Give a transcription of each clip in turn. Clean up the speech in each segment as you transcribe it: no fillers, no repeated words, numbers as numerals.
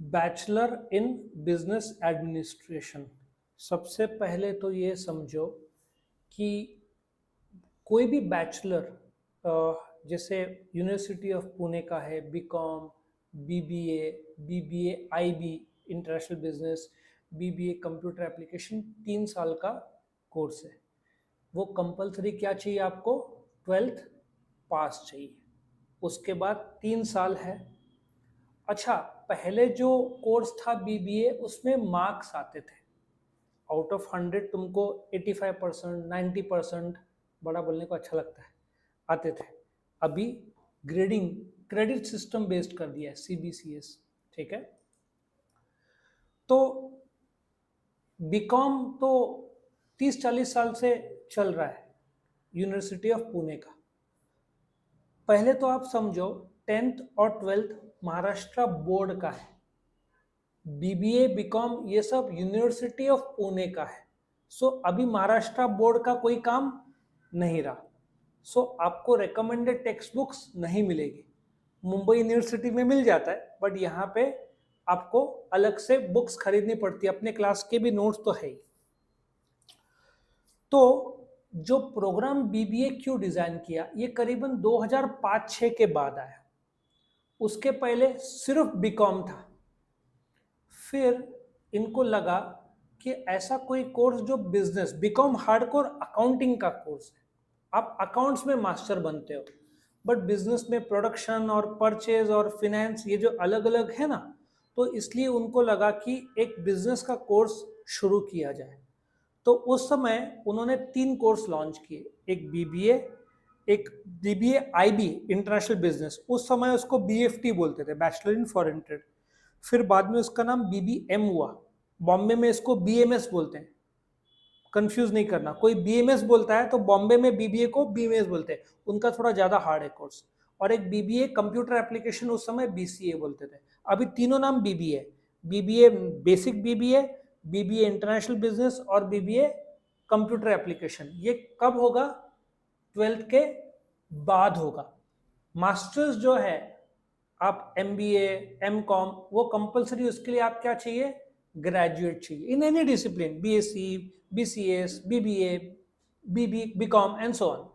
Bachelor in business administration. सबसे पहले तो ये समझो कि कोई भी बैचलर, जैसे यूनिवर्सिटी ऑफ पुणे का है BCom, BBA, BBA IB international business, BBA computer application, 3 साल का कोर्स है। वो कंपलसरी क्या चाहिए आपको? 12th पास चाहिए। उसके बाद 3 साल है। अच्छा, पहले जो कोर्स था बीबीए, उसमें मार्क्स आते थे। आउट ऑफ 100 तुमको 85%, 90%, बड़ा बोलने को अच्छा लगता है, आते थे। अभी ग्रेडिंग, क्रेडिट सिस्टम बेस्ड कर दिया है, सीबीसीएस। ठीक है, तो बीकॉम तो 30-40 साल से चल रहा है यूनिवर्सिटी ऑफ पुणे का। पहले तो आप समझो 10th और 12th महाराष्ट्र बोर्ड का है, बीबीए बीकॉम ये सब यूनिवर्सिटी ऑफ पुणे का है। सो अभी महाराष्ट्र बोर्ड का कोई काम नहीं रहा। सो आपको रेकमेंडेड टेक्स्ट बुक्स नहीं मिलेगी। मुंबई यूनिवर्सिटी में मिल जाता है, बट यहाँ पे आपको अलग से बुक्स खरीदनी पड़ती है। अपने क्लास के भी नोट्स तो है ही। तो जो प्रोग्राम बीबीए क्यों डिजाइन किया, ये करीबन 2005-06 के बाद आया। उसके पहले सिर्फ बीकॉम था। फिर इनको लगा कि ऐसा कोई कोर्स जो बिजनेस, बीकॉम हार्डकोर अकाउंटिंग का कोर्स है, आप अकाउंट्स में मास्टर बनते हो, बट बिजनेस में प्रोडक्शन और परचेज और फिनेंस ये जो अलग अलग है ना, तो इसलिए उनको लगा कि एक बिजनेस का कोर्स शुरू किया जाए। तो उस समय उन्होंने 3 कोर्स लॉन्च किए, एक बीबीए, एक बीबीए आईबी इंटरनेशनल बिजनेस, उस समय उसको बीएफटी बोलते थे, बैचलर इन फॉरेन ट्रेड। फिर बाद में उसका नाम बीबीएम हुआ। बॉम्बे में इसको बीएमएस बोलते हैं, कंफ्यूज नहीं करना। कोई बीएमएस बोलता है तो बॉम्बे में बीबीए को बीएमएस बोलते हैं, उनका थोड़ा ज्यादा हार्ड है कोर्स। और एक बीबीए कंप्यूटर एप्लीकेशन, उस समय बीसीए बोलते थे। अभी तीनों नाम BBA, BBA basic BBA, BBA international business और बीबीए कंप्यूटर एप्लीकेशन। ये कब होगा? 12th के बाद होगा। मास्टर्स जो है, आप एमबीए, एमकॉम, वो कंपलसरी, उसके लिए आप क्या चाहिए? ग्रेजुएट चाहिए in any discipline, BSc, BCS, BBA, BCom and so on.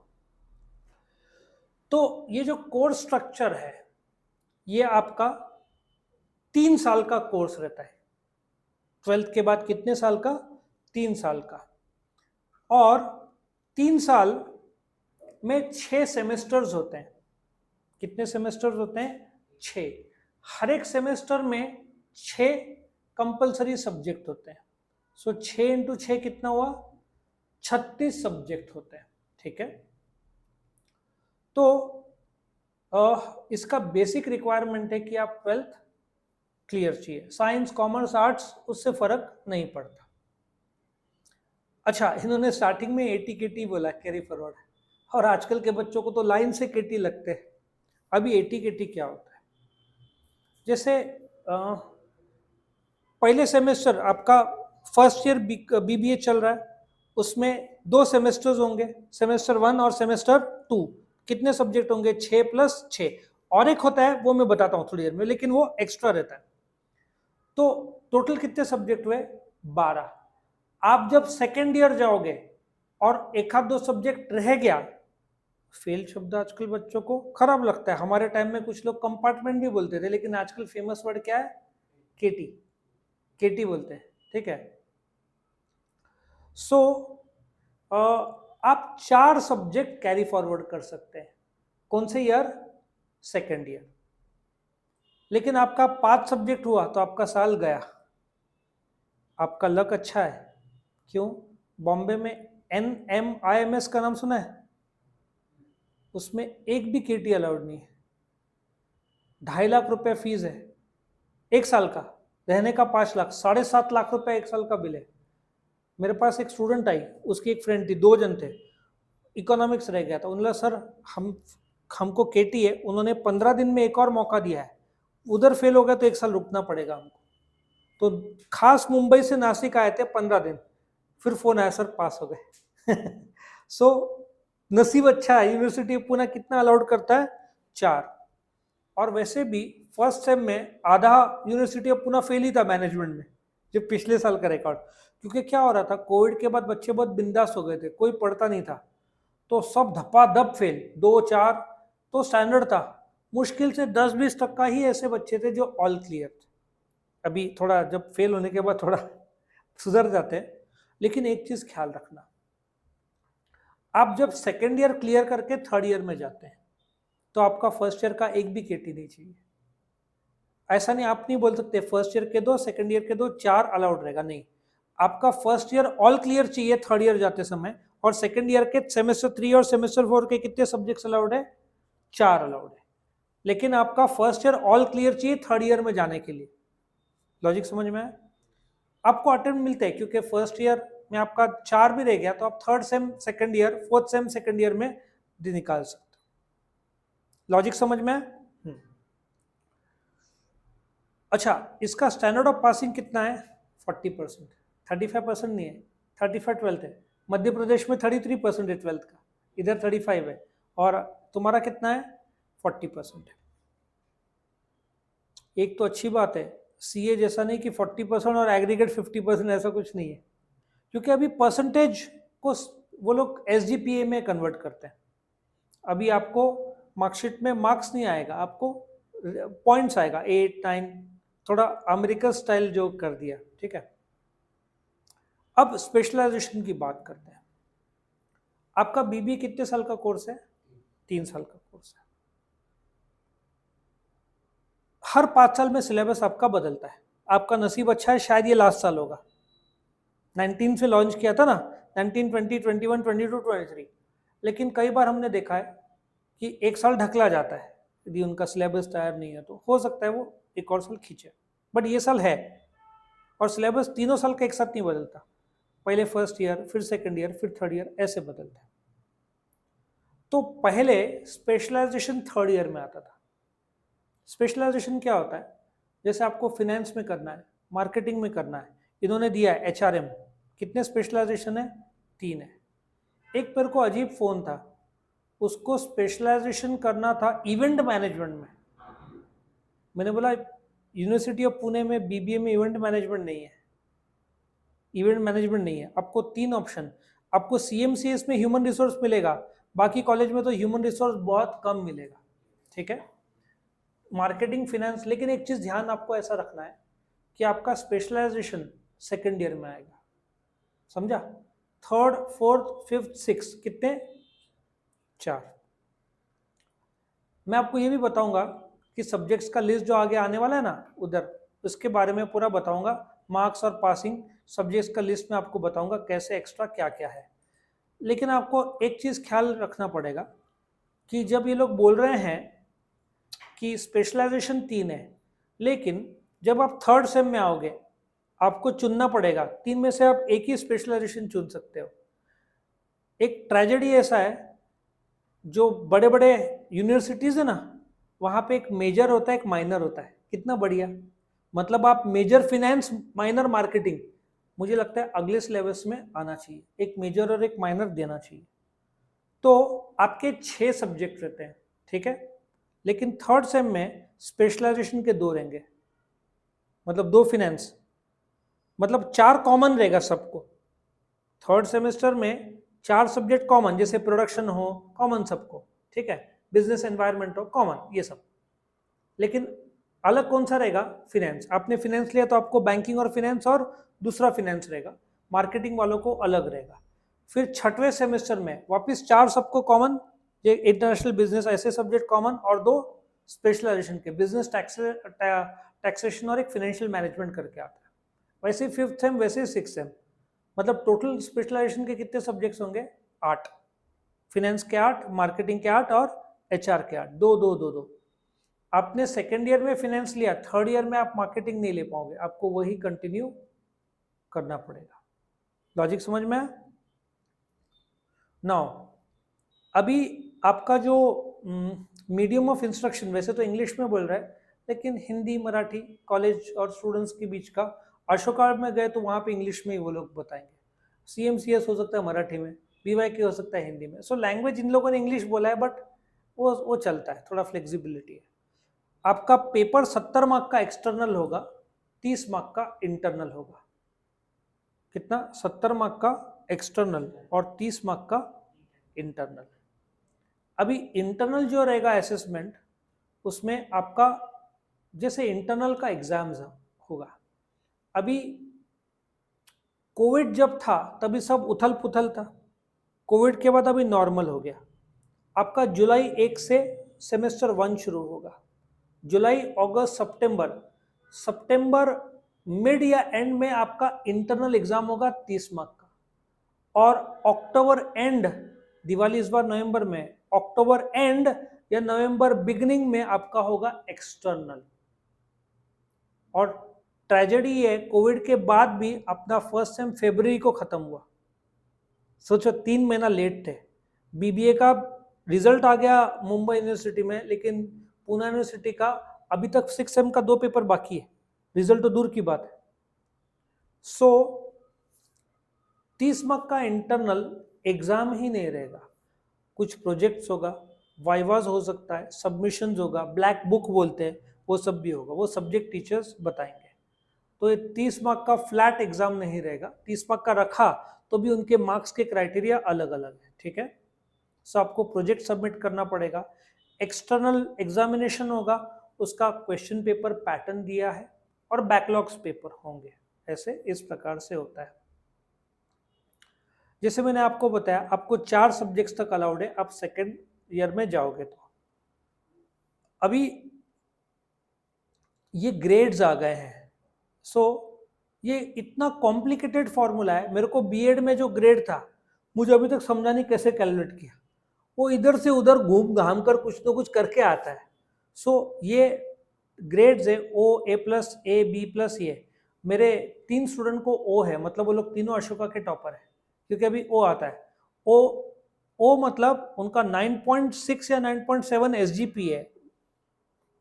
तो ये जो कोर्स स्ट्रक्चर है, ये आपका 3 साल का कोर्स रहता है। 12th के बाद कितने साल का? 3 साल का। और 3 साल में 6 सेमेस्टर्स होते हैं। कितने सेमेस्टर्स होते हैं? 6। हर एक सेमेस्टर में 6 कंपलसरी सब्जेक्ट होते हैं। सो 6 × 6 कितना हुआ? 36 सब्जेक्ट होते हैं। ठीक है, तो इसका बेसिक रिक्वायरमेंट है कि आप 12th क्लियर चाहिए। साइंस, कॉमर्स, आर्ट्स, उससे फर्क नहीं पड़ता। अच्छा, इन्होंने स्टार्टिंग में एटी केटी बोला, कैरी फॉरवर्ड, और आजकल के बच्चों को तो लाइन से केटी लगते हैं। अभी एटी केटी क्या होता है? जैसे पहले सेमेस्टर आपका फर्स्ट ईयर बीबीए चल रहा है, उसमें 2 सेमेस्टर्स होंगे, सेमेस्टर 1 और सेमेस्टर 2। कितने सब्जेक्ट होंगे? 6+6। और एक होता है, वो मैं बताता हूँ थोड़ी देर में, लेकिन वो एक्स्ट्रा रहता है। तो टोटल कितने सब्जेक्ट हुए? 12। आप जब सेकेंड ईयर जाओगे और एक आध 2 सब्जेक्ट रह गया, फेल शब्द आजकल बच्चों को खराब लगता है। हमारे टाइम में कुछ लोग कंपार्टमेंट भी बोलते थे, लेकिन आजकल फेमस वर्ड क्या है? केटी, केटी बोलते हैं। ठीक है, सो आप 4 सब्जेक्ट कैरी फॉरवर्ड कर सकते हैं। कौन से ईयर? Second year. लेकिन आपका 5 सब्जेक्ट हुआ तो आपका साल गया। आपका लक अच्छा है। क्यों? बॉम्बे में NMIMS का नाम सुना है? उसमें एक भी केटी अलाउड नहीं है। 2.5 लाख रुपए फीस है 1 साल का, रहने का 5 लाख, 7.5 लाख रुपए 1 साल का बिल है। मेरे पास एक स्टूडेंट आई, उसकी एक फ्रेंड थी, 2 जन थे, इकोनॉमिक्स रह गया था। उन्होंने सर हमको केटी है, उन्होंने 15 दिन में एक और मौका दिया है, उधर फेल हो गया तो 1 साल रुकना पड़ेगा हमको। तो खास मुंबई से नासिक आए थे 15 दिन, फिर फोन आया, सर पास हो गए। सो नसीब अच्छा है। यूनिवर्सिटी पुणे कितना अलाउड करता है? 4। और वैसे भी फर्स्ट सेम में आधा यूनिवर्सिटी अब पुनः फेल ही था मैनेजमेंट में, जो पिछले साल का रिकॉर्ड। क्योंकि क्या हो रहा था, कोविड के बाद बच्चे बहुत बिंदास हो गए थे, कोई पढ़ता नहीं था, तो सब धपाधप फेल, 2 4 तो स्टैंडर्ड था। मुश्किल से 10-20% ही ऐसे बच्चे थे जो ऑल क्लियर थे। अभी थोड़ा जब फेल होने के बाद थोड़ा सुधर जाते हैं, लेकिन एक चीज ख्याल रखना, आप जब सेकेंड ईयर क्लियर करके थर्ड ईयर में जाते हैं तो आपका फर्स्ट ईयर का एक भी केटी नहीं चाहिए। ऐसा नहीं, आप नहीं बोल सकते फर्स्ट ईयर के दो, सेकेंड ईयर के दो, 4 अलाउड रहेगा, नहीं। आपका फर्स्ट ईयर ऑल क्लियर चाहिए थर्ड ईयर जाते समय, और सेकेंड ईयर के सेमेस्टर 3 और सेमेस्टर 4 के कितने सब्जेक्ट्स अलाउड है? 4 अलाउड है। लेकिन आपका फर्स्ट ईयर ऑल क्लियर चाहिए थर्ड ईयर में जाने के लिए। लॉजिक समझ में आया? आपको अटेम्प्ट मिलते हैं, क्योंकि फर्स्ट ईयर में आपका 4 भी रह गया तो आप third same second year, fourth same second year में निकाल सकते हो। लॉजिक समझ में आया? अच्छा, इसका स्टैंडर्ड ऑफ पासिंग कितना है? 40%। 35% नहीं है, 35 ट्वेल्थ है। मध्य प्रदेश में 33% है ट्वेल्थ का, इधर 35 है, और तुम्हारा कितना है? 40% है। एक तो अच्छी बात है, सीए जैसा नहीं कि 40% और एग्रीगेट 50%, ऐसा कुछ नहीं है। क्योंकि अभी परसेंटेज को वो लोग एसजीपीए में कन्वर्ट करते हैं। अभी आपको मार्कशीट में मार्क्स नहीं आएगा, आपको पॉइंट्स आएगा, 8 9, थोड़ा अमेरिकन स्टाइल जो कर दिया, ठीक है। अब स्पेशलाइजेशन की बात करते हैं। आपका बीबीए कितने साल का कोर्स है? 3 साल का कोर्स है। हर 5 साल में सिलेबस आपका बदलता है। आपका नसीब अच्छा है, शायद ये लास्ट साल होगा। 19 से लॉन्च किया था ना, 19 20 21 22 23। लेकिन कई बार हमने देखा है कि एक साल ढकला जाता है, यदि उनका सिलेबस तैयार नहीं है तो हो सकता है वो एक और साल खींचे, बट ये साल है। और सिलेबस तीनों साल का एक साथ नहीं बदलता, पहले फर्स्ट ईयर, फिर सेकंड ईयर, फिर थर्ड ईयर, ऐसे बदलता है। तो पहले स्पेशलाइजेशन थर्ड ईयर में आता था। स्पेशलाइजेशन क्या होता है? जैसे आपको फिनेंस में करना है, मार्केटिंग में करना है, इन्होंने दिया है एचआरएम, कितने स्पेशलाइजेशन है? 3 है। एक मेरे को अजीब फोन था, उसको स्पेशलाइजेशन करना था इवेंट मैनेजमेंट में। मैंने बोला यूनिवर्सिटी ऑफ पुणे में बीबीए में इवेंट मैनेजमेंट नहीं है, इवेंट मैनेजमेंट नहीं है। आपको 3 ऑप्शन, आपको सीएमसीएस में ह्यूमन रिसोर्स मिलेगा, बाकी कॉलेज में तो ह्यूमन रिसोर्स बहुत कम मिलेगा, ठीक है। मार्केटिंग, फिनेंस, लेकिन एक चीज ध्यान आपको ऐसा रखना है कि आपका स्पेशलाइजेशन सेकेंड ईयर में आएगा, समझा? थर्ड, फोर्थ, फिफ्थ, सिक्स, कितने? 4। मैं आपको ये भी बताऊंगा कि सब्जेक्ट्स का लिस्ट जो आगे आने वाला है ना उधर, उसके बारे में पूरा बताऊंगा। मार्क्स और पासिंग सब्जेक्ट्स का लिस्ट में आपको बताऊंगा कैसे एक्स्ट्रा क्या क्या है। लेकिन आपको एक चीज ख्याल रखना पड़ेगा कि जब ये लोग बोल रहे हैं कि स्पेशलाइजेशन 3 है, लेकिन जब आप थर्ड सेम में आओगे आपको चुनना पड़ेगा, 3 में से आप एक ही स्पेशलाइजेशन चुन सकते हो। एक ट्रेजेडी ऐसा है, जो बड़े बड़े यूनिवर्सिटीज है ना, वहां पे एक मेजर होता है, एक माइनर होता है। कितना बढ़िया, मतलब आप मेजर फिनेंस, माइनर मार्केटिंग, मुझे लगता है अगले सिलेबस में आना चाहिए, एक मेजर और एक माइनर देना चाहिए। तो आपके 6 सब्जेक्ट रहते हैं, ठीक है। लेकिन थर्ड सेम में स्पेशलाइजेशन के 2 रहेंगे, मतलब 2 फिनेंस, मतलब 4 कॉमन रहेगा सबको। थर्ड सेमेस्टर में 4 सब्जेक्ट कॉमन, जैसे प्रोडक्शन हो कॉमन सबको, ठीक है, बिजनेस एनवायरनमेंट हो कॉमन, ये सब। लेकिन अलग कौन सा रहेगा? फिनेंस। आपने फिनेंस लिया तो आपको बैंकिंग और फिनेंस और दूसरा फिनेंस रहेगा, मार्केटिंग वालों को अलग रहेगा। फिर छठवें सेमेस्टर में वापस 4 सबको कॉमन, ये इंटरनेशनल बिजनेस, ऐसे सब्जेक्ट कॉमन, और 2 स्पेशलाइजेशन के, बिजनेस टैक्सेशन और एक फाइनेंशियल मैनेजमेंट करके आता है। वैसे फिफ्थ सेम, वैसे सिक्स सेम, मतलब टोटल स्पेशलाइजेशन के कितने सब्जेक्ट्स होंगे? 8। फिनेंस के 8, मार्केटिंग के 8 और एचआर के 8, 2 2 2 2। आपने सेकेंड ईयर में फिनेंस लिया, थर्ड ईयर में आप मार्केटिंग नहीं ले पाओगे, आपको वही कंटिन्यू करना पड़ेगा। लॉजिक समझ में? नाउ अभी आपका जो मीडियम ऑफ इंस्ट्रक्शन, वैसे तो इंग्लिश में बोल रहा है, लेकिन हिंदी मराठी कॉलेज और स्टूडेंट्स के बीच का, अशोका में गए तो वहाँ पे इंग्लिश में ही वो लोग बताएंगे, सीएमसीएस हो सकता है मराठी में, बीवाईके हो सकता है हिंदी में। सो लैंग्वेज इन लोगों ने इंग्लिश बोला है, बट वो चलता है, थोड़ा फ्लेक्सिबिलिटी है। आपका पेपर 70 मार्क का एक्सटर्नल होगा, 30 मार्क का इंटरनल होगा। कितना? 70 मार्क का एक्सटर्नल और 30 मार्क का इंटरनल। अभी इंटरनल जो रहेगा असेसमेंट, उसमें आपका जैसे इंटरनल का एग्जाम्स होगा। अभी कोविड जब था तभी सब उथल पुथल था, कोविड के बाद अभी नॉर्मल हो गया। आपका जुलाई 1 से सेमेस्टर 1 शुरू होगा। जुलाई, अगस्त, सितंबर, सितंबर मिड या एंड में आपका इंटरनल एग्जाम होगा 30 मार्क का, और अक्टूबर एंड, दिवाली इस बार नवंबर में, अक्टूबर एंड या नवंबर बिगिनिंग में आपका होगा एक्सटर्नल। और ट्रेजेडी है, कोविड के बाद भी अपना फर्स्ट सेम फरवरी को खत्म हुआ। सोचो 3 महीना लेट थे। बीबीए का रिजल्ट आ गया मुंबई यूनिवर्सिटी में, लेकिन पुणे यूनिवर्सिटी का अभी तक 6 सेम का 2 पेपर बाकी है, रिजल्ट तो दूर की बात है। सो 30 मार्क का इंटरनल एग्जाम ही नहीं रहेगा, कुछ प्रोजेक्ट्स होगा, वाइवाज हो सकता है, सबमिशंस होगा, ब्लैक बुक बोलते हैं, वो सब भी होगा, वो सब्जेक्ट टीचर्स बताएंगे। तो ये 30 मार्क का फ्लैट एग्जाम नहीं रहेगा, 30 मार्क का रखा तो भी उनके मार्क्स के क्राइटेरिया अलग अलग है, ठीक है। सो आपको प्रोजेक्ट सबमिट करना पड़ेगा, एक्सटर्नल एग्जामिनेशन होगा, उसका क्वेश्चन पेपर पैटर्न दिया है, और बैकलॉग्स पेपर होंगे। ऐसे इस प्रकार से होता है। जैसे मैंने आपको बताया, आपको 4 सब्जेक्ट्स तक अलाउड है, आप सेकेंड ईयर में जाओगे तो। अभी ये ग्रेड्स आ गए हैं, सो ये इतना कॉम्प्लिकेटेड फॉर्मूला है। मेरे को बीएड में जो ग्रेड था, मुझे अभी तक समझा नहीं कैसे कैलकुलेट किया, वो इधर से उधर घूम घाम कर कुछ तो कुछ करके आता है। सो ये ग्रेड्स है, ओ, ए प्लस, ए, बी प्लस, ये मेरे 3 स्टूडेंट को ओ है, मतलब वो लोग तीनों अशोका के टॉपर है, क्योंकि अभी ओ आता है। ओ मतलब उनका 9.6 या 9.7 एसजीपी है,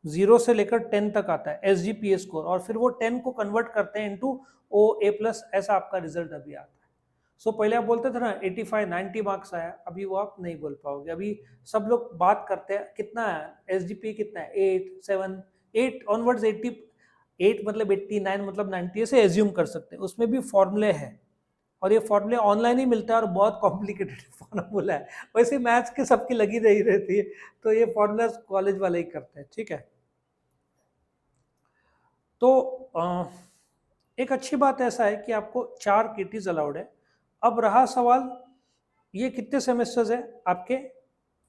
0 से लेकर 10 तक आता है एसजीपीए स्कोर, और फिर वो 10 को कन्वर्ट करते हैं इनटू ओ, ए प्लस, ऐसा आपका रिजल्ट अभी आता है। सो पहले आप बोलते थे ना 85 90 मार्क्स आया, अभी वो आप नहीं बोल पाओगे। अभी सब लोग बात करते हैं कितना है एसजीपीए, कितना है 8 7 8 ऑनवर्ड्स, 88 मतलब 89 मतलब 90, ऐसे एज्यूम कर सकते हैं। उसमें भी फॉर्मूले हैं, और ये फॉर्मूले ऑनलाइन ही मिलता है, और बहुत कॉम्प्लिकेटेड फॉर्मूला है। वैसे मैथ्स के सबकी लगी रही रहती है, तो ये फॉर्मूला कॉलेज वाले ही करते हैं, ठीक है। तो एक अच्छी बात ऐसा है कि आपको 4 केटीज अलाउड है। अब रहा सवाल, ये कितने सेमेस्टर्स है आपके?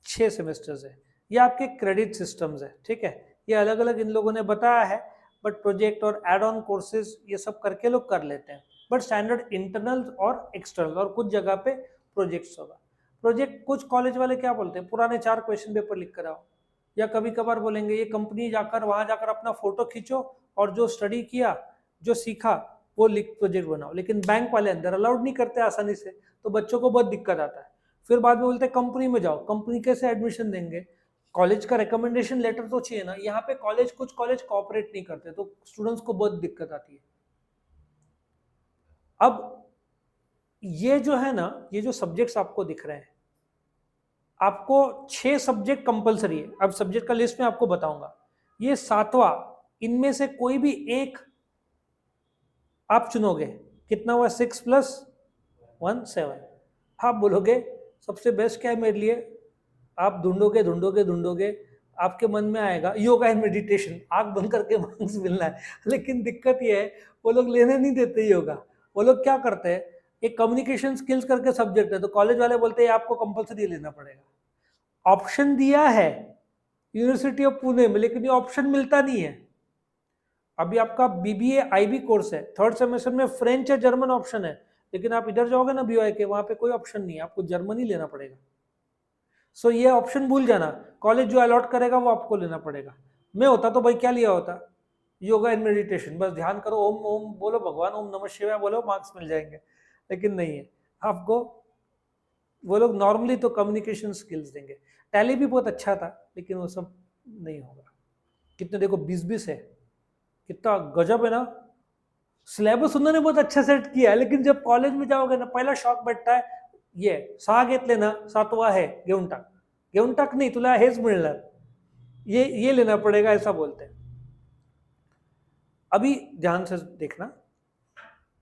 6 सेमेस्टर्स है। ये आपके क्रेडिट सिस्टम्स है, ठीक है। ये अलग अलग इन लोगों ने बताया है, बट प्रोजेक्ट और एड ऑन कोर्सेज ये सब करके लोग कर लेते हैं। बट स्टैंडर्ड इंटरनल और एक्सटर्नल, और कुछ जगह पे प्रोजेक्ट्स होगा। प्रोजेक्ट कुछ कॉलेज वाले क्या बोलते हैं, पुराने 4 क्वेश्चन पेपर लिख कर आओ, या कभी कभार बोलेंगे ये कंपनी जाकर वहां जाकर अपना फोटो खींचो, और जो स्टडी किया, जो सीखा, वो लिख प्रोजेक्ट बनाओ। लेकिन बैंक वाले अंदर अलाउड नहीं करते आसानी से, तो बच्चों को बहुत दिक्कत आता है। फिर बाद में बोलते हैं कंपनी में जाओ, कंपनी कैसे एडमिशन देंगे, कॉलेज का रिकमेंडेशन लेटर तो चाहिए ना। यहाँ पे कॉलेज, कुछ कॉलेज कॉपरेट नहीं करते, तो स्टूडेंट्स को बहुत दिक्कत आती है। अब ये जो है ना, ये जो सब्जेक्ट्स आपको दिख रहे हैं, आपको 6 सब्जेक्ट कंपलसरी है। अब सब्जेक्ट का लिस्ट में आपको बताऊंगा, ये 7वां, इनमें से कोई भी एक आप चुनोगे। कितना हुआ? 6 + 1 7। आप बोलोगे सबसे बेस्ट क्या है मेरे लिए, आप ढूंढोगे ढूंढोगे ढूंढोगे, आपके मन में आएगा योगा एंड मेडिटेशन, आंख बंद करके मार्क्स मिलना है। लेकिन दिक्कत ये है, वो लोग लेने नहीं देते योगा। वो लोग क्या करते हैं, एक कम्युनिकेशन स्किल्स करके सब्जेक्ट है, तो कॉलेज वाले बोलते हैं आपको कंपलसरी लेना पड़ेगा। ऑप्शन दिया है यूनिवर्सिटी ऑफ पुणे में, लेकिन ये ऑप्शन मिलता नहीं है। अभी आपका बीबीए आईबी कोर्स है, 3rd सेमेस्टर में फ्रेंच या जर्मन ऑप्शन है, लेकिन आप इधर जाओगे ना बीवाई के, वहां पे कोई ऑप्शन नहीं है, आपको जर्मन ही लेना पड़ेगा। सो ये ऑप्शन भूल जाना, कॉलेज जो अलॉट करेगा वो आपको लेना पड़ेगा। मैं होता तो भाई क्या लिया होता, योगा एंड मेडिटेशन, बस ध्यान करो, ओम ओम बोलो, भगवान ओम नमः शिवाय बोलो, मार्क्स मिल जाएंगे। लेकिन नहीं है, आपको वो लोग नॉर्मली तो कम्युनिकेशन स्किल्स देंगे। टैली भी बहुत अच्छा था, लेकिन वो सब नहीं होगा। कितने देखो 20-20 है, कितना गजब है ना। सिलेबस उन्होंने बहुत अच्छा सेट किया है, लेकिन जब कॉलेज में जाओगे ना, पहला शॉक बैठता है, ये सहा घेतले ना 7वां आहे घेऊन टाक, घेऊन टाक नाही तुला हेच मिळणार। ये लेना पड़ेगा, ऐसा बोलते हैं। अभी ध्यान से देखना,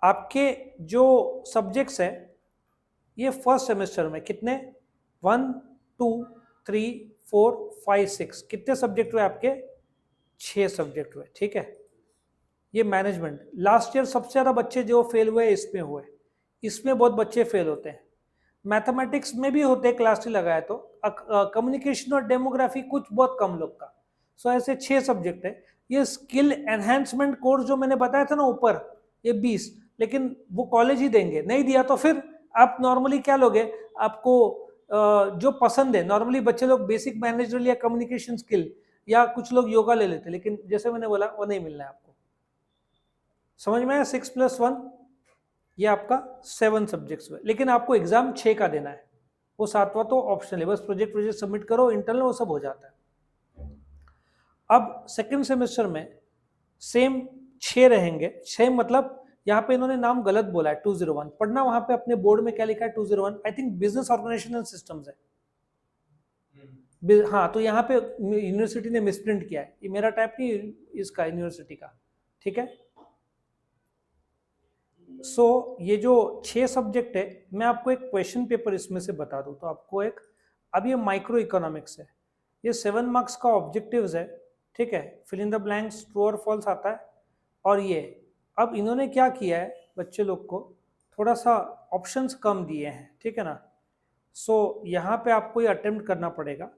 आपके जो सब्जेक्ट्स है ये फर्स्ट सेमेस्टर में कितने, 1 2 3 4 5 6 कितने सब्जेक्ट हुए आपके, 6 सब्जेक्ट हुए, ठीक है। ये मैनेजमेंट, लास्ट ईयर सबसे ज्यादा बच्चे जो फेल हुए इसमें हुए, इसमें बहुत बच्चे फेल होते हैं। मैथमेटिक्स में भी होते हैं, क्लास लगाया तो, कम्युनिकेशन और डेमोग्राफी कुछ बहुत कम लोग का। सो ऐसे 6 सब्जेक्ट है। ये स्किल एनहेंसमेंट कोर्स जो मैंने बताया था ना ऊपर, ये 20, लेकिन वो कॉलेज ही देंगे, नहीं दिया तो फिर आप नॉर्मली क्या लोगे, आपको जो पसंद है, नॉर्मली बच्चे लोग बेसिक मैनेजरल या कम्युनिकेशन स्किल, या कुछ लोग योगा ले लेते, लेकिन जैसे मैंने बोला वो नहीं मिलना है आपको। समझ में आया, 6+1, ये आपका 7 सब्जेक्ट्स हुए, लेकिन आपको एग्जाम 6 का देना है, वो 7वां तो ऑप्शनल है, बस प्रोजेक्ट सबमिट करो, इंटरनल वो सब हो जाता है। अब सेकेंड सेमेस्टर में सेम 6 रहेंगे, 6 मतलब यहाँ पे इन्होंने नाम गलत बोला है, 201 पढ़ना, वहां पे अपने बोर्ड में क्या लिखा है, 201 I think business organization and systems है। हाँ, तो यहाँ पे यूनिवर्सिटी ने मिसप्रिंट किया है, ये मेरा टाइप नहीं, इसका यूनिवर्सिटी का, ठीक है। ये जो 6 सब्जेक्ट है, मैं आपको एक क्वेश्चन पेपर इसमें से बता दूं तो आपको एक, अब ये माइक्रो इकोनॉमिक्स है, ये 7 मार्क्स का ऑब्जेक्टिव्स है, ठीक है, fill in the blanks, true और फॉल्स आता है। और ये अब इन्होंने क्या किया है, बच्चे लोग को थोड़ा सा ऑप्शंस कम दिए हैं, ठीक है ना। यहाँ पे आपको ये अटेम्प्ट करना पड़ेगा,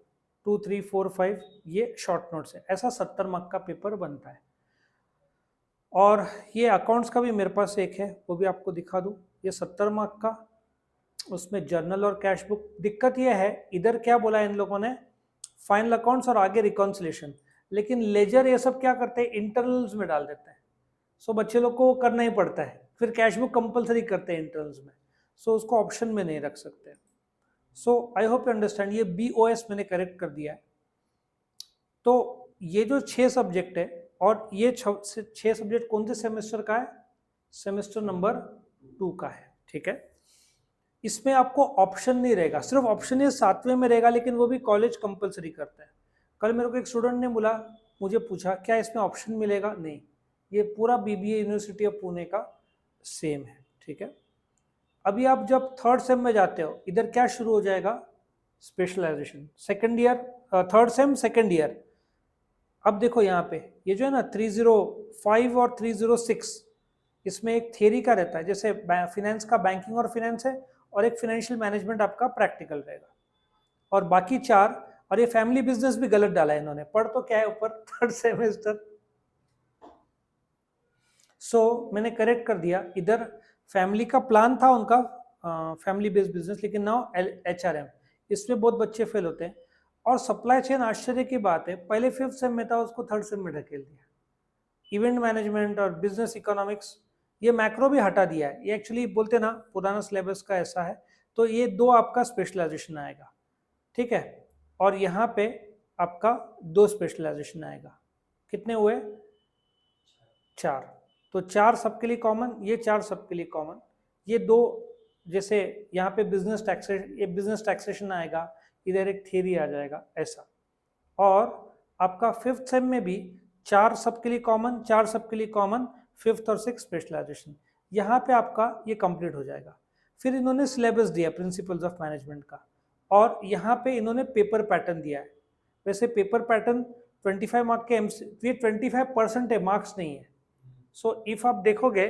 2 3 4 5 ये शॉर्ट नोट्स है, ऐसा 70 मार्क का पेपर बनता है। और ये अकाउंट्स का भी मेरे पास एक है, वो भी आपको दिखा दूं, ये 70 मार्क का, उसमें जर्नल और कैश बुक। दिक्कत ये है, इधर क्या बोला इन लोगों ने, फाइनल अकाउंट्स और आगे रिकॉन्सिलेशन, लेकिन लेजर ये सब क्या करते हैं, इंटरनल्स में डाल देते हैं। बच्चे लोग को करना ही पड़ता है, फिर कैश बुक कंपलसरी करते हैं इंटरनल्स में, उसको ऑप्शन में नहीं रख सकते। आई होप यू अंडरस्टैंड, ये BOS मैंने करेक्ट कर दिया है। तो ये जो 6 सब्जेक्ट है, और ये 6 सब्जेक्ट कौन से सेमेस्टर का है, सेमेस्टर नंबर 2 का है, ठीक है। इसमें आपको ऑप्शन नहीं रहेगा, सिर्फ ऑप्शन ये 7वें में रहेगा, लेकिन वो भी कॉलेज कंपलसरी करता है। कल मेरे को एक स्टूडेंट ने बोला, मुझे पूछा क्या इसमें ऑप्शन मिलेगा, नहीं, ये पूरा BBA यूनिवर्सिटी ऑफ पुणे का सेम है, ठीक है। अभी आप जब थर्ड सेम में जाते हो, इधर क्या शुरू हो जाएगा, specialization, second year, third same second year. अब देखो यहाँ पे ये जो है ना 305 और 306, इसमें एक थियरी का रहता है, जैसे फिनेंस का बैंकिंग और फिनेंस है, और एक फाइनेंशियल मैनेजमेंट आपका प्रैक्टिकल रहेगा, और बाकी 4, और ये फैमिली बिजनेस भी गलत डाला है इन्होंने, पढ़ तो क्या है ऊपर थर्ड सेमेस्टर। मैंने करेक्ट कर दिया, इधर फैमिली का प्लान था उनका, फैमिली बेस्ड बिजनेस, लेकिन नाउ HRM, इसमें बहुत बच्चे फेल होते हैं। और सप्लाई चेन, आश्चर्य की बात है, पहले 5th सेम में था, उसको 3rd सेम में ढकेल दिया। इवेंट मैनेजमेंट और बिजनेस इकोनॉमिक्स, ये मैक्रो भी हटा दिया है, ये एक्चुअली बोलते ना पुराना सिलेबस का ऐसा है, तो ये 2 आपका स्पेशलाइजेशन आएगा, ठीक है। और यहाँ पे आपका 2 स्पेशलाइजेशन आएगा, कितने हुए, 4, तो 4 सबके लिए कॉमन, ये 4 सबके लिए कॉमन, ये 2, जैसे यहाँ पे बिजनेस टैक्सेशन, ये बिजनेस टैक्सेशन आएगा, इधर एक थियरी आ जाएगा, ऐसा। और आपका 5th सेम में भी 4 सबके लिए कॉमन, 4 सबके लिए कॉमन, 5th और 6th स्पेशलाइजेशन, यहाँ पे आपका ये कंप्लीट हो जाएगा। फिर इन्होंने सिलेबस दिया प्रिंसिपल्स ऑफ मैनेजमेंट का, और यहाँ पे इन्होंने पेपर पैटर्न दिया है। वैसे पेपर पैटर्न 25 मार्क के ये 25% है, मार्क्स नहीं है। इफ आप देखोगे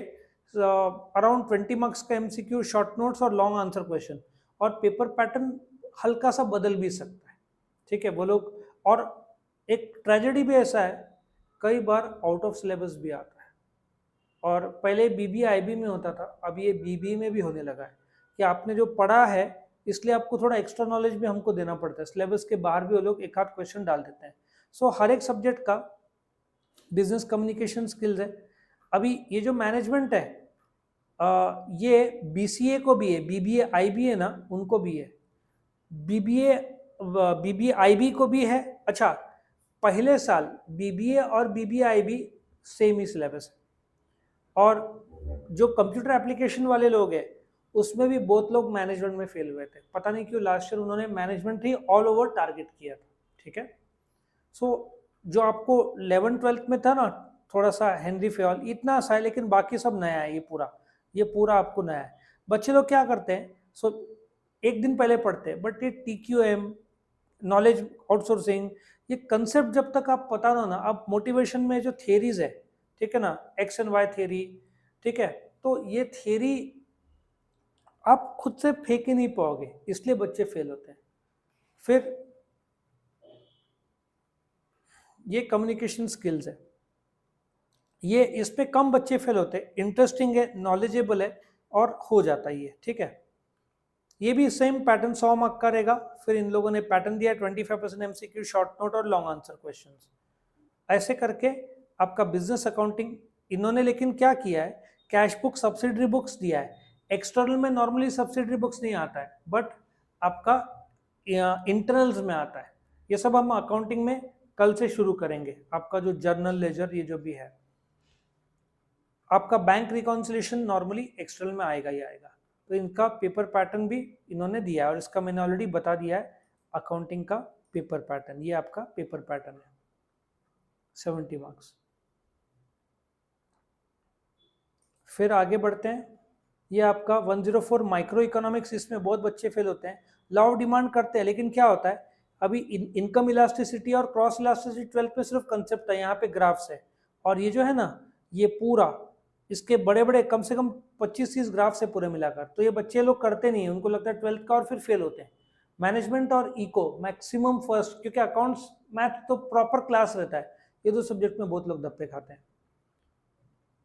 अराउंड 20 मार्क्स का MCQ, शॉर्ट नोट्स और लॉन्ग आंसर क्वेश्चन, और पेपर पैटर्न हल्का सा बदल भी सकता है, ठीक है वो लोग। और एक ट्रेजेडी भी ऐसा है, कई बार आउट ऑफ सिलेबस भी आता है, और पहले BBA IB में होता था, अब ये BBA में भी होने लगा है, कि आपने जो पढ़ा है इसलिए आपको थोड़ा एक्स्ट्रा नॉलेज भी हमको देना पड़ता है, सिलेबस के बाहर भी वो लोग एक आध क्वेश्चन डाल देते हैं। हर एक सब्जेक्ट का बिजनेस कम्युनिकेशन स्किल्स है। अभी ये जो मैनेजमेंट है, ये BCA को भी है, BBA IB है ना, उनको भी है, BBA IB को भी है। अच्छा, पहले साल BBA और BBA IB सेम ही सिलेबस है, और जो कंप्यूटर एप्लीकेशन वाले लोग हैं उसमें भी बहुत लोग मैनेजमेंट में फेल हुए थे, पता नहीं क्यों, लास्ट ईयर उन्होंने मैनेजमेंट ही ऑल ओवर टारगेट किया था, ठीक है। सो जो आपको 11th-12th में था ना, थोड़ा सा हेनरी फेयल इतना सा है, लेकिन बाकी सब नया है, ये पूरा आपको नया है। बच्चे लोग क्या करते हैं, सो एक दिन पहले पढ़ते हैं, बट ये TQM, नॉलेज आउटसोर्सिंग, ये कंसेप्ट जब तक आप पता ना आप मोटिवेशन में जो थियरीज है, ठीक है ना, एक्स एंड वाई थियरी, ठीक है, तो ये थियरी आप खुद से फेंक ही नहीं पाओगे, इसलिए बच्चे फेल होते हैं। फिर ये कम्युनिकेशन स्किल्स है, ये इस पे कम बच्चे फेल होते हैं, इंटरेस्टिंग है, नॉलेजेबल है और हो जाता है ये, ठीक है। ये भी सेम पैटर्न 100 मार्क का रहेगा। फिर इन लोगों ने पैटर्न दिया 25% MCQ, शॉर्ट नोट और लॉन्ग आंसर क्वेश्चंस। ऐसे करके आपका बिजनेस अकाउंटिंग इन्होंने लेकिन क्या किया है, कैश बुक सब्सिडरी बुक्स दिया है। एक्सटर्नल में नॉर्मली सब्सिडरी बुक्स नहीं आता है, बट आपका इंटरनल्स में आता है। ये सब हम अकाउंटिंग में कल से शुरू करेंगे। आपका जो जर्नल लेजर ये जो भी है, आपका बैंक रिकॉन्सिलेशन नॉर्मली एक्सटर्नल में आएगा ही आएगा। तो इनका पेपर पैटर्न भी इन्होंने दिया है, और इसका मैंने ऑलरेडी बता दिया है अकाउंटिंग का पेपर पैटर्न। ये आपका पेपर पैटर्न है, 70 मार्क्स। फिर आगे बढ़ते हैं, ये आपका 104 माइक्रो इकोनॉमिक्स, इसमें बहुत बच्चे फेल होते हैं। लॉ ऑफ डिमांड करते हैं, लेकिन क्या होता है, अभी इनकम इलास्टिसिटी और क्रॉस इलास्टिसिटी 12th में सिर्फ कंसेप्ट है, यहाँ पे ग्राफ्स है। और ये जो है ना, ये पूरा इसके बड़े बड़े कम से कम 25-30 ग्राफ से पूरे मिलाकर, तो ये बच्चे लोग करते नहीं है, उनको लगता है 12th का और फिर फेल होते हैं। मैनेजमेंट और इको मैक्सिमम फर्स्ट, क्योंकि अकाउंट्स मैथ तो प्रॉपर क्लास रहता है, ये दो सब्जेक्ट में बहुत लोग धप्पे खाते हैं।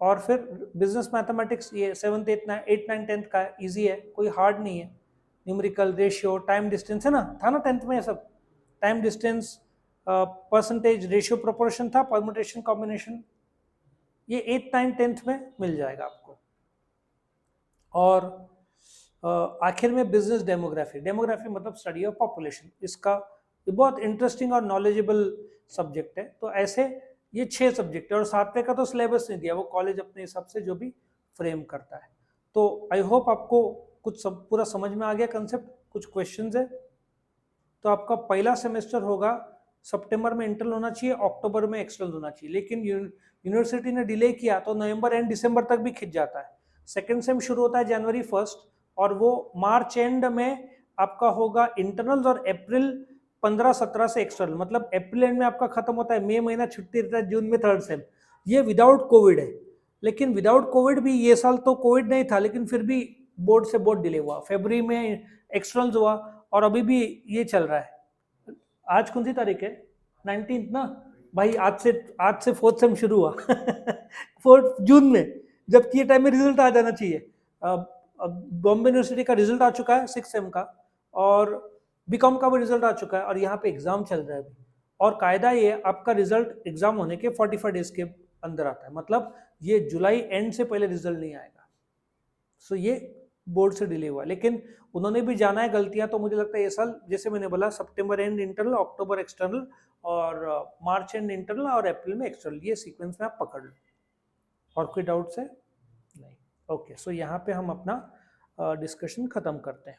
और फिर बिजनेस मैथमेटिक्स, ये 7th 8th 9th 10th का इजी है, कोई हार्ड नहीं है। न्यूमेरिकल, रेशियो, टाइम डिस्टेंस है ना, था ना 10th में ये सब, time distance, percentage, ratio, proportion था, परमुटेशन, कॉम्बिनेशन, ये 8th 9th 10th में मिल जाएगा आपको। और आखिर में बिजनेस डेमोग्राफी, डेमोग्राफी मतलब स्टडी ऑफ पॉपुलेशन, इसका ये बहुत इंटरेस्टिंग और नॉलेजेबल सब्जेक्ट है। तो ऐसे ये 6 सब्जेक्ट है, और 7वें का तो सिलेबस नहीं दिया, वो कॉलेज अपने हिसाब से जो भी फ्रेम करता है। तो आई होप आपको कुछ पूरा समझ में आ गया कंसेप्ट। कुछ क्वेश्चंस है, तो आपका पहला सेमेस्टर होगा सितंबर में इंटरनल होना चाहिए, अक्टूबर में एक्सटर्नल होना चाहिए, लेकिन यूनिवर्सिटी ने डिले किया तो नवंबर एंड दिसंबर तक भी खिंच जाता है। सेकेंड सेम शुरू होता है जनवरी 1 और वो मार्च एंड में आपका होगा इंटरनल, और अप्रैल 15-17 से एक्सटर्नल, मतलब अप्रैल एंड में आपका खत्म होता है, मई महीना छुट्टी रहता है, जून में थर्ड सेम। ये विदाउट कोविड है, लेकिन विदाउट कोविड भी ये साल तो कोविड नहीं था, लेकिन फिर भी बोर्ड से बोर्ड डिले हुआ, फरवरी में एक्सटर्नल हुआ, और अभी भी ये चल रहा है। आज कौन सी तारीख है, 19th ना भाई, आज से 4th सेम शुरू हुआ 4 जून में, जबकि ये टाइम में रिजल्ट आ जाना चाहिए। बॉम्बे यूनिवर्सिटी का रिजल्ट आ चुका है 6th सेम का, और बीकॉम का भी रिजल्ट आ चुका है, और यहाँ पे एग्जाम चल रहा है अभी। और कायदा ये आपका रिजल्ट एग्जाम होने के 45 डेज के अंदर आता है, मतलब ये जुलाई एंड से पहले रिजल्ट नहीं आएगा। सो ये बोर्ड से डिले हुआ, लेकिन उन्होंने भी जाना है गलतियां, तो मुझे लगता है ये साल जैसे मैंने बोला सितंबर एंड इंटरनल, अक्टूबर एक्सटर्नल, और मार्च एंड इंटरनल, और अप्रैल में एक्सटर्नल, ये सीक्वेंस में आप पकड़ लो। और कोई डाउट्स है? नहीं। ओके, सो यहाँ पे हम अपना डिस्कशन खत्म करते हैं।